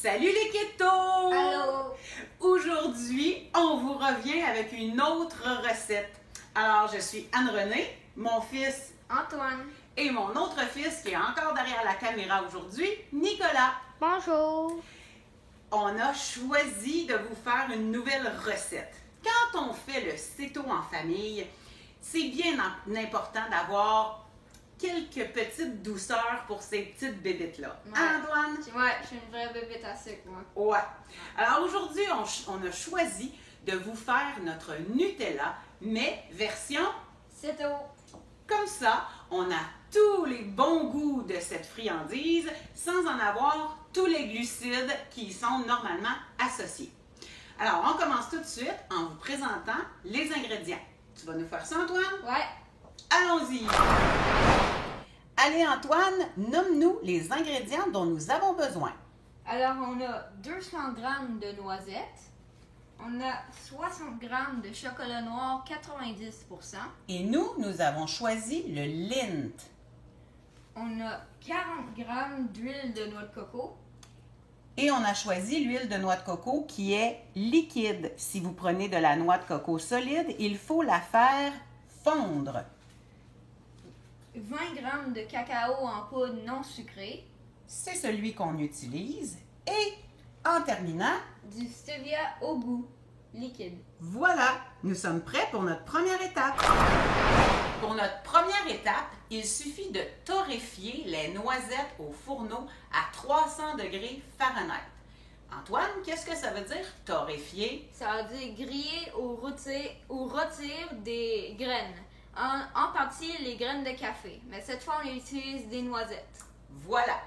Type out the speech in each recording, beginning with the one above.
Salut les ketos! Allô! Aujourd'hui, on vous revient avec une autre recette. Alors, je suis Anne-Renée, mon fils Antoine. et mon autre fils qui est encore derrière la caméra aujourd'hui, Nicolas. Bonjour. On a choisi de vous faire une nouvelle recette. Quand on fait le CETO en famille, c'est bien important d'avoir quelques petites douceurs pour ces petites bébites-là. Ouais. Hein, Antoine? Ouais, je suis une vraie bébête à sucre, moi. Ouais. Alors aujourd'hui, on a choisi de vous faire notre Nutella, mais version C'est tout. comme ça. On a tous les bons goûts de cette friandise sans en avoir tous les glucides qui y sont normalement associés. Alors, on commence tout de suite en vous présentant les ingrédients. Tu vas nous faire ça, Antoine? Ouais. Allons-y! Allez, Antoine, nomme-nous les ingrédients dont nous avons besoin. Alors, on a 200 g de noisettes. On a 60 g de chocolat noir 90%. Et nous avons choisi le Lindt. On a 40 g d'huile de noix de coco. Et on a choisi l'huile de noix de coco qui est liquide. Si vous prenez de la noix de coco solide, il faut la faire fondre. 20 g de cacao en poudre non sucré. C'est celui qu'on utilise. Et en terminant, Du stevia au goût liquide. voilà, nous sommes prêts pour notre première étape. Pour notre première étape, il suffit de torréfier les noisettes au fourneau à 300 degrés Fahrenheit. Antoine, qu'est-ce que ça veut dire torréfier? Ça veut dire griller ou rôtir des graines. En partie, les graines de café. Mais cette fois, on utilise des noisettes. Voilà.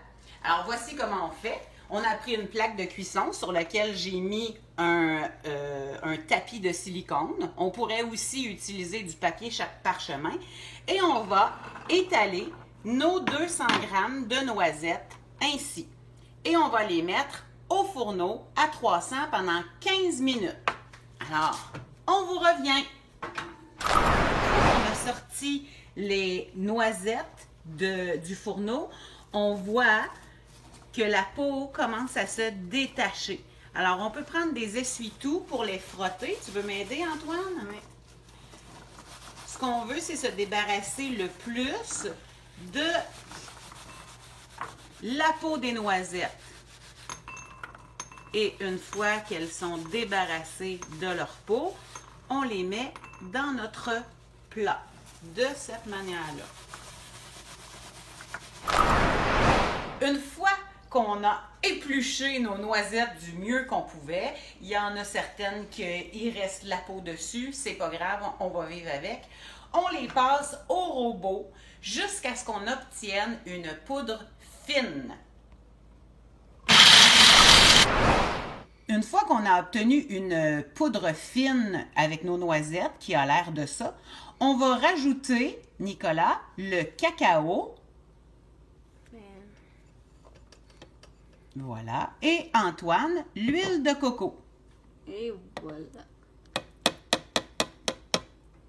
Alors, voici comment on fait. On a pris une plaque de cuisson sur laquelle j'ai mis un tapis de silicone. On pourrait aussi utiliser du papier parchemin. Et on va étaler nos 200 g de noisettes ainsi. Et on va les mettre au fourneau à 300 pendant 15 minutes. Alors, on vous revient. On a sorti les noisettes du fourneau. On voit que la peau commence à se détacher. Alors, on peut prendre des essuie-tout pour les frotter. Tu veux m'aider, Antoine? Oui. Ce qu'on veut, c'est se débarrasser le plus de la peau des noisettes. Et une fois qu'elles sont débarrassées de leur peau, on les met dans notre plat de cette manière-là. Une fois qu'on a épluché nos noisettes du mieux qu'on pouvait, il y en a certaines qu'il reste la peau dessus, c'est pas grave, on va vivre avec. On les passe au robot jusqu'à ce qu'on obtienne une poudre fine. Une fois qu'on a obtenu une poudre fine avec nos noisettes, qui a l'air de ça, on va rajouter, Nicolas, le cacao. Voilà. Et Antoine, l'huile de coco. Et voilà.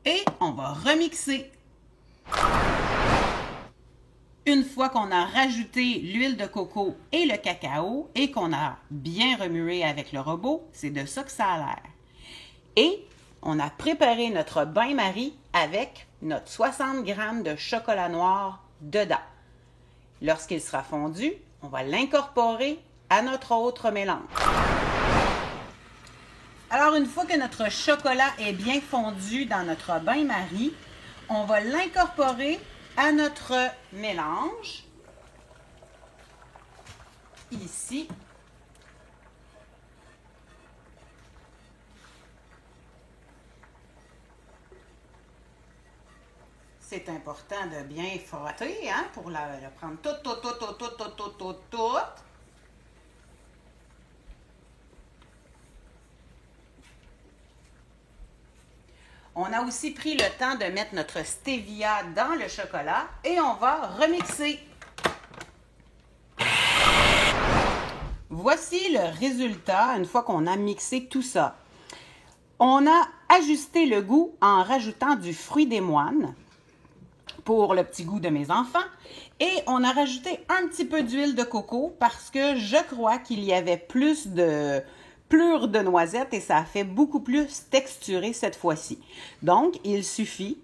Et on va remixer. Une fois qu'on a rajouté l'huile de coco et le cacao et qu'on a bien remué avec le robot, c'est de ça que ça a l'air. Et on a préparé notre bain-marie avec notre 60 g de chocolat noir dedans. Lorsqu'il sera fondu, on va l'incorporer à notre autre mélange. Alors, une fois que notre chocolat est bien fondu dans notre bain-marie, on va l'incorporer à notre mélange. Ici. C'est important de bien frotter, hein, pour le prendre tout. On a aussi pris le temps de mettre notre stevia dans le chocolat et on va remixer. Voici le résultat une fois qu'on a mixé tout ça. On a ajusté le goût en rajoutant du fruit des moines pour le petit goût de mes enfants. Et on a rajouté un petit peu d'huile de coco parce que je crois qu'il y avait plus de plure de noisettes et ça a fait beaucoup plus texturé cette fois-ci. Donc, il suffit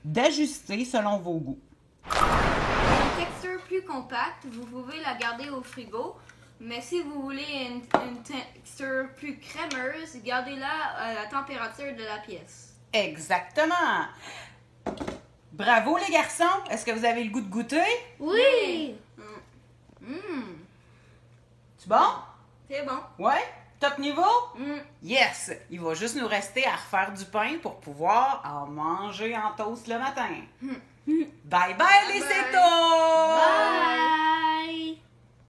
d'ajuster selon vos goûts. Une texture plus compacte, vous pouvez la garder au frigo. Mais si vous voulez une texture plus crémeuse, gardez-la à la température de la pièce. Exactement! Bravo les garçons! Est-ce que vous avez le goût de goûter? Oui! C'est bon? C'est bon. Ouais? Top niveau? Mm. Yes! Il va juste nous rester à refaire du pain pour pouvoir en manger en toast le matin. Bye bye les Bye. cétos! Bye!